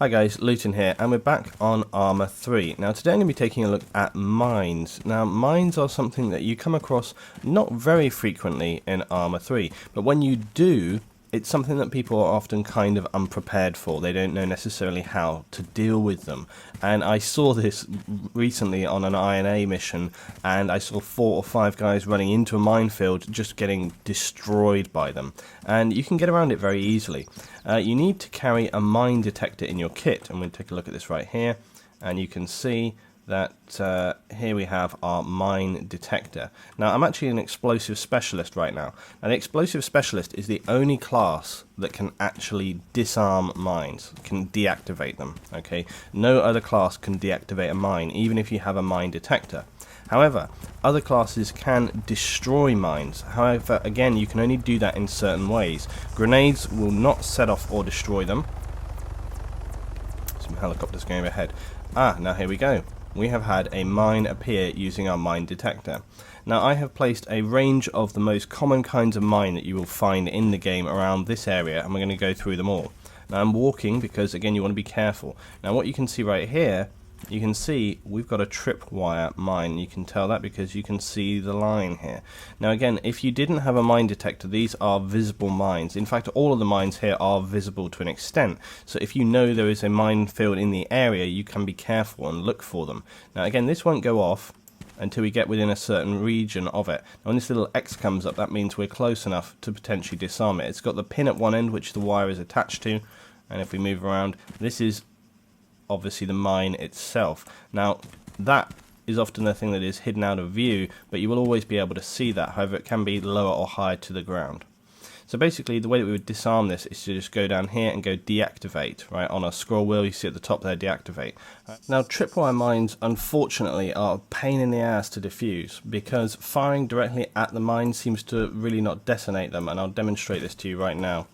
Hi guys, Luton here, and we're back on Arma 3. Now today I'm going to be taking a look at mines. Now mines are something that you come across not very frequently in Arma 3, but when you do, it's something that people are often kind of unprepared for. They don't know necessarily how to deal with them. And I saw this recently on an INA mission, and I saw 4 or 5 guys running into a minefield just getting destroyed by them. And you can get around it very easily. You need to carry a mine detector in your kit, and we'll take a look at this right here, and you can see that here we have our mine detector. Now I'm actually an explosive specialist right now, and the explosive specialist is the only class that can actually disarm mines, can deactivate them. Okay, no other class can deactivate a mine, even if you have a mine detector. However, other classes can destroy mines. However, again, you can only do that in certain ways. Grenades will not set off or destroy them. Some helicopters going overhead. Now here we go. We have had a mine appear using our mine detector. Now I have placed a range of the most common kinds of mine that you will find in the game around this area, and we're going to go through them all. Now I'm walking because again you want to be careful. Now what you can see right here, you can see we've got a tripwire mine. You can tell that because you can see the line here. Now again, if you didn't have a mine detector, these are visible mines. In fact, all of the mines here are visible to an extent. So if you know there is a minefield in the area, you can be careful and look for them. Now again, this won't go off until we get within a certain region of it. Now when this little X comes up, that means we're close enough to potentially disarm it. It's got the pin at one end which the wire is attached to, and if we move around, this is obviously the mine itself. Now that is often the thing that is hidden out of view, but you will always be able to see that. However, it can be lower or higher to the ground. So basically the way that we would disarm this is to just go down here and go deactivate. Right on our scroll wheel you see at the top there, deactivate. Now tripwire mines unfortunately are a pain in the ass to defuse, because firing directly at the mine seems to really not detonate them, and I'll demonstrate this to you right now.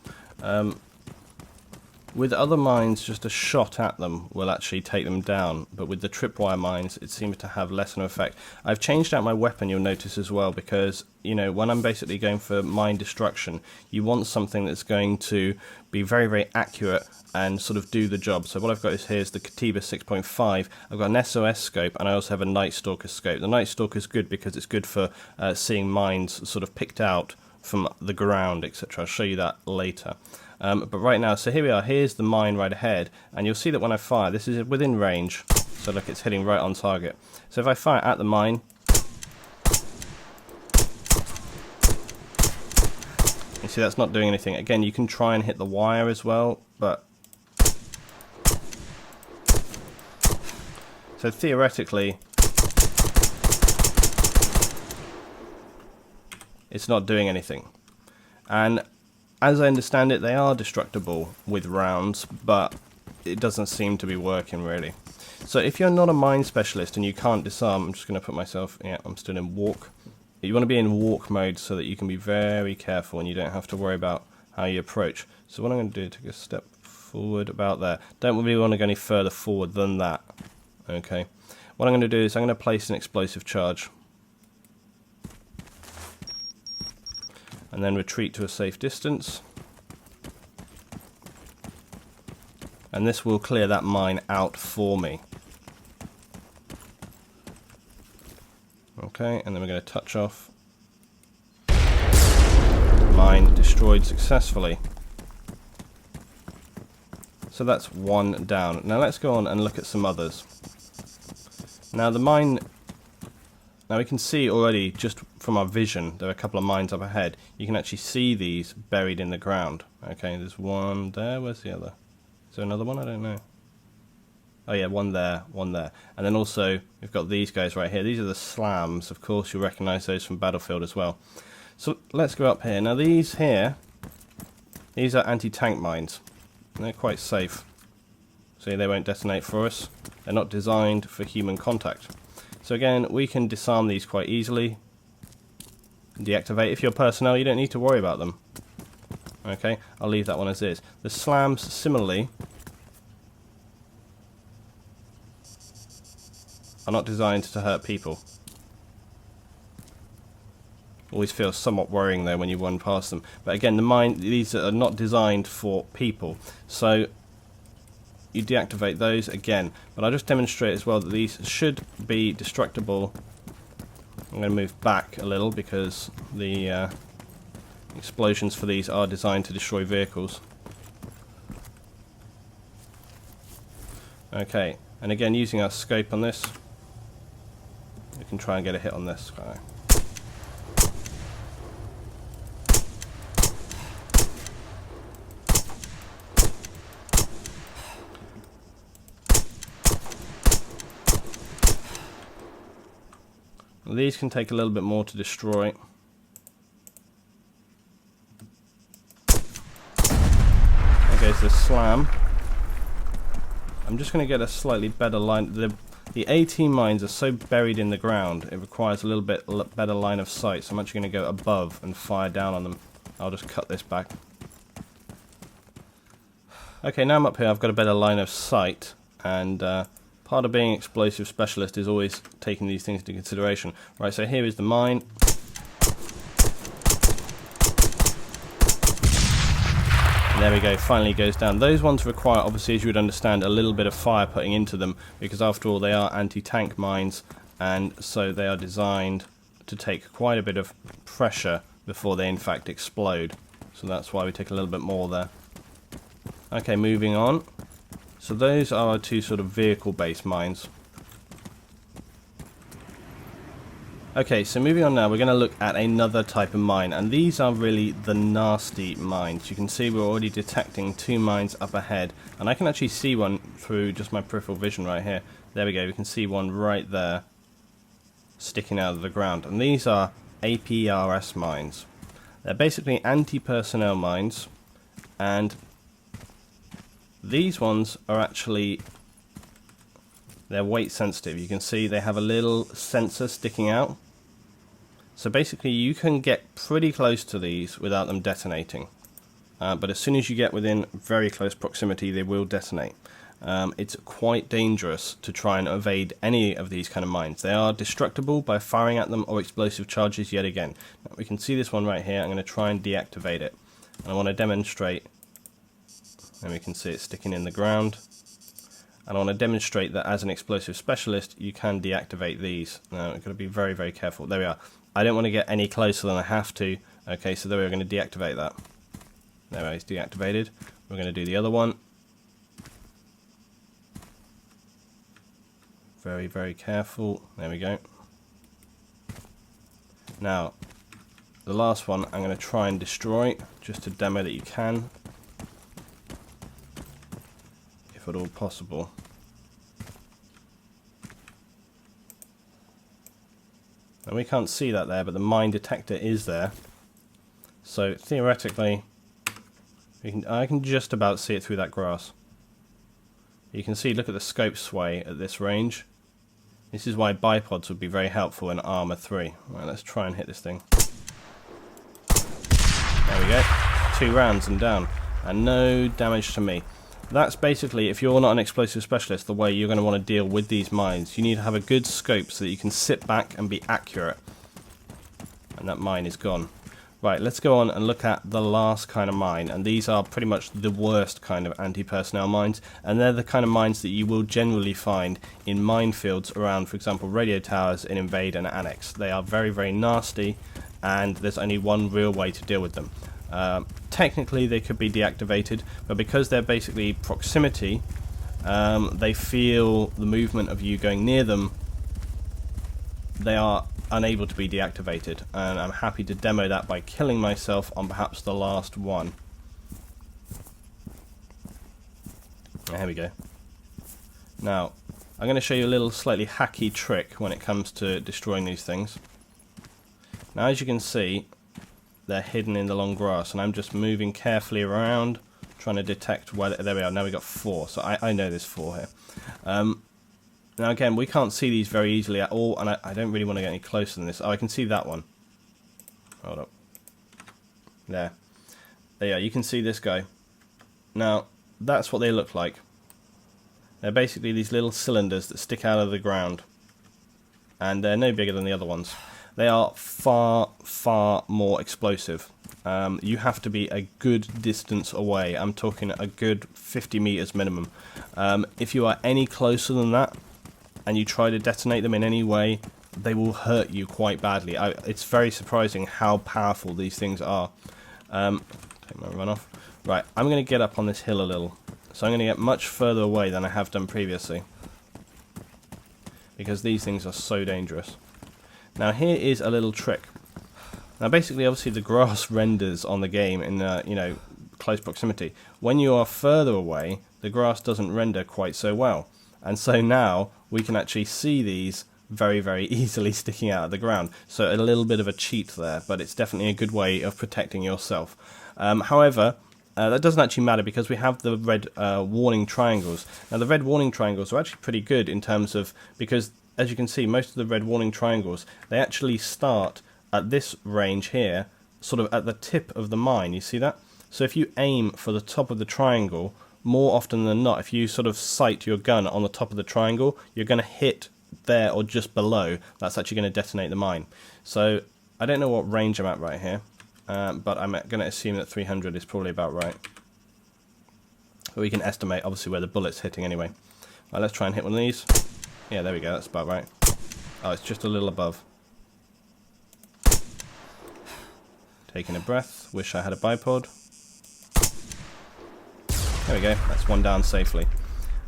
With other mines, just a shot at them will actually take them down, but with the tripwire mines, it seems to have less of an effect. I've changed out my weapon, you'll notice as well, because, you know, when I'm basically going for mine destruction, you want something that's going to be very, very accurate and sort of do the job. So what I've got here is the Katiba 6.5. I've got an SOS scope, and I also have a Night Stalker scope. The Night Stalker is good because it's good for seeing mines sort of picked out from the ground, etc. I'll show you that later. But right now, so here we are, here's the mine right ahead, and you'll see that when I fire, this is within range, so look, it's hitting right on target. So if I fire at the mine, you see that's not doing anything. Again, you can try and hit the wire as well, but so theoretically it's not doing anything. And as I understand it, they are destructible with rounds, but it doesn't seem to be working really. So if you're not a mine specialist and you can't disarm, I'm just going to put myself, yeah, I'm still in walk. You want to be in walk mode so that you can be very careful and you don't have to worry about how you approach. So what I'm going to do is take a step forward about there. Don't really want to go any further forward than that. Okay. What I'm going to do is I'm going to place an explosive charge, and then retreat to a safe distance, and this will clear that mine out for me. Okay, and then we're going to touch off. Mine destroyed successfully. So that's one down. Now let's go on and look at some others. Now the mine, now we can see already just from our vision, there are a couple of mines up ahead. You can actually see these buried in the ground. Okay, there's one there. Where's the other? Is there another one? I don't know. Oh yeah, one there, one there. And then also, we've got these guys right here. These are the slams. Of course, you'll recognize those from Battlefield as well. So let's go up here. Now these here, these are anti-tank mines. They're quite safe. See, they won't detonate for us. They're not designed for human contact. So again, we can disarm these quite easily. Deactivate. If you're personnel, you don't need to worry about them. Okay, I'll leave that one as is. The slams, similarly, are not designed to hurt people. Always feels somewhat worrying though when you run past them. But again, these are not designed for people. So you deactivate those again. But I'll just demonstrate as well that these should be destructible. I'm going to move back a little because the explosions for these are designed to destroy vehicles. Okay, and again, using our scope on this, we can try and get a hit on this guy. These can take a little bit more to destroy. There goes the slam. I'm just going to get a slightly better line. The AT mines are so buried in the ground, it requires a little bit better line of sight. So I'm actually going to go above and fire down on them. I'll just cut this back. Okay, now I'm up here, I've got a better line of sight, and part of being explosive specialist is always taking these things into consideration. Right, so here is the mine. And there we go, finally goes down. Those ones require, obviously, as you would understand, a little bit of fire putting into them, because after all they are anti-tank mines, and so they are designed to take quite a bit of pressure before they in fact explode. So that's why we take a little bit more there. Okay, moving on. So those are our two sort of vehicle-based mines. Okay, so moving on now, we're going to look at another type of mine, and these are really the nasty mines. You can see we're already detecting two mines up ahead, and I can actually see one through just my peripheral vision right here. There we go, we can see one right there sticking out of the ground, and these are APRS mines. They're basically anti-personnel mines, and these ones are actually, they're weight sensitive. You can see they have a little sensor sticking out. So basically you can get pretty close to these without them detonating. But as soon as you get within very close proximity, they will detonate. It's quite dangerous to try and evade any of these kind of mines. They are destructible by firing at them or explosive charges yet again. Now, we can see this one right here. I'm going to try and deactivate it. And I want to demonstrate, and we can see it sticking in the ground. And I want to demonstrate that as an explosive specialist, you can deactivate these. Now, we've got to be very, very careful. There we are. I don't want to get any closer than I have to. Okay, so there we're going to deactivate that. There it's deactivated. We're going to do the other one. Very, very careful. There we go. Now, the last one I'm going to try and destroy, just to demo that you can, if at all possible. And we can't see that there, but the mine detector is there. So theoretically, I can just about see it through that grass. You can see, look at the scope sway at this range. This is why bipods would be very helpful in Arma 3. Right, let's try and hit this thing. There we go. 2 rounds and down. And no damage to me. That's basically, if you're not an explosive specialist, the way you're going to want to deal with these mines. You need to have a good scope so that you can sit back and be accurate. And that mine is gone. Right, let's go on and look at the last kind of mine, and these are pretty much the worst kind of anti-personnel mines, and they're the kind of mines that you will generally find in minefields around, for example, radio towers in Invade and Annex. They are very, very nasty, and there's only one real way to deal with them. Technically they could be deactivated, but because they're basically proximity, they feel the movement of you going near them, they are unable to be deactivated, and I'm happy to demo that by killing myself on perhaps the last one. There we go. Now, I'm going to show you a little slightly hacky trick when it comes to destroying these things. Now, as you can see, they're hidden in the long grass, and I'm just moving carefully around, trying to detect where. There we are. Now we've got 4, so I know there's 4 here. Now again, we can't see these very easily at all, and I don't really want to get any closer than this. Oh, I can see that one. Hold up. There. Yeah, you can see this guy. Now, that's what they look like. They're basically these little cylinders that stick out of the ground. And they're no bigger than the other ones. They are far, far more explosive. you have to be a good distance away. I'm talking a good 50 meters minimum. If you are any closer than that and you try to detonate them in any way, they will hurt you quite badly. It's very surprising how powerful these things are. Take my run off. Right, I'm going to get up on this hill a little. So I'm going to get much further away than I have done previously, because these things are so dangerous. Now here is a little trick. Now basically, obviously the grass renders on the game in close proximity. When you are further away, the grass doesn't render quite so well. And so now we can actually see these very, very easily sticking out of the ground. So a little bit of a cheat there, but it's definitely a good way of protecting yourself. However, that doesn't actually matter because we have the red warning triangles. Now the red warning triangles are actually pretty good in terms of, because as you can see, most of the red warning triangles, they actually start at this range here, sort of at the tip of the mine. You see that? So if you aim for the top of the triangle, more often than not, if you sort of sight your gun on the top of the triangle, you're going to hit there or just below. That's actually going to detonate the mine. So I don't know what range I'm at right here, but I'm going to assume that 300 is probably about right. But we can estimate obviously where the bullet's hitting anyway. Right, let's try and hit one of these. Yeah, there we go, that's about right. Oh, it's just a little above. Taking a breath, wish I had a bipod. There we go, that's one down safely.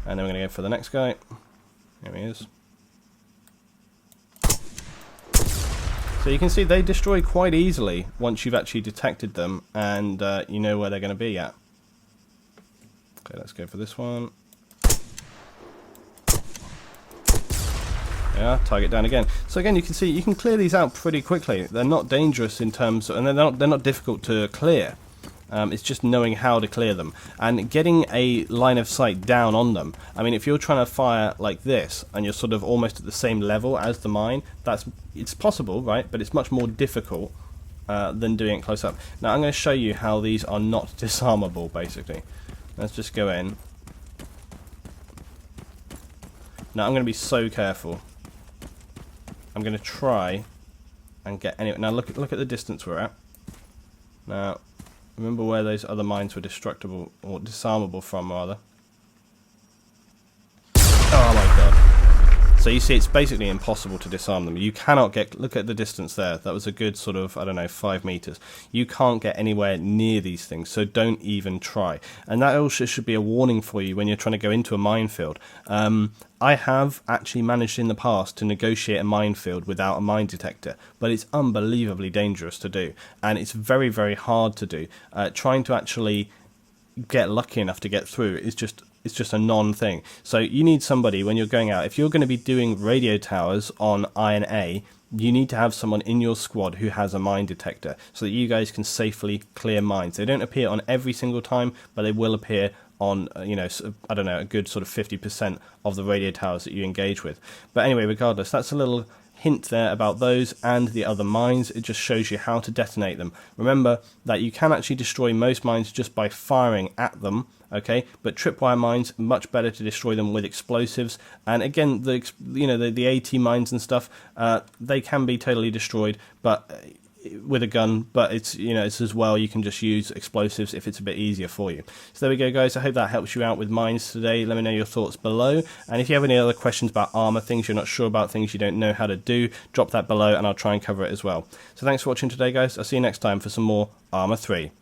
And then we're going to go for the next guy. Here he is. So you can see they destroy quite easily once you've actually detected them and you know where they're going to be at. Okay, let's go for this one. Yeah, target down again. So again, you can see you can clear these out pretty quickly. They're not dangerous in terms of, and they're not difficult to clear. It's just knowing how to clear them and getting a line of sight down on them. I mean, if you're trying to fire like this and you're sort of almost at the same level as the mine, it's possible, right? But it's much more difficult than doing it close up. Now I'm going to show you how these are not disarmable, basically. Let's just go in. Now I'm going to be so careful. I'm going to try and get any. Now look at the distance we're at. Now remember where those other mines were destructible or disarmable from, rather. Oh my god! So you see, it's basically impossible to disarm them. You cannot get. Look at the distance there. That was a good sort of, I don't know, 5 meters. You can't get anywhere near these things, so don't even try. And that also should be a warning for you when you're trying to go into a minefield. I have actually managed in the past to negotiate a minefield without a mine detector, but it's unbelievably dangerous to do, and it's very, very hard to do. Trying to actually get lucky enough to get through is just a non-thing. So you need somebody when you're going out. If you're going to be doing radio towers on Iron A, you need to have someone in your squad who has a mine detector so that you guys can safely clear mines. They don't appear on every single time, but they will appear on, I don't know, a good sort of 50% of the radio towers that you engage with. But anyway, regardless, that's a little hint there about those and the other mines. It just shows you how to detonate them. Remember that you can actually destroy most mines just by firing at them, okay? But tripwire mines, much better to destroy them with explosives. And again, the AT mines and stuff, they can be totally destroyed, but with a gun, but it's as well you can just use explosives if it's a bit easier for you. So there we go, guys. I hope that helps you out with mines today. Let me know your thoughts below, and if you have any other questions about Arma, things you're not sure about, things you don't know how to do, drop that below and I'll try and cover it as well. So thanks for watching today, guys. I'll see you next time for some more Arma 3.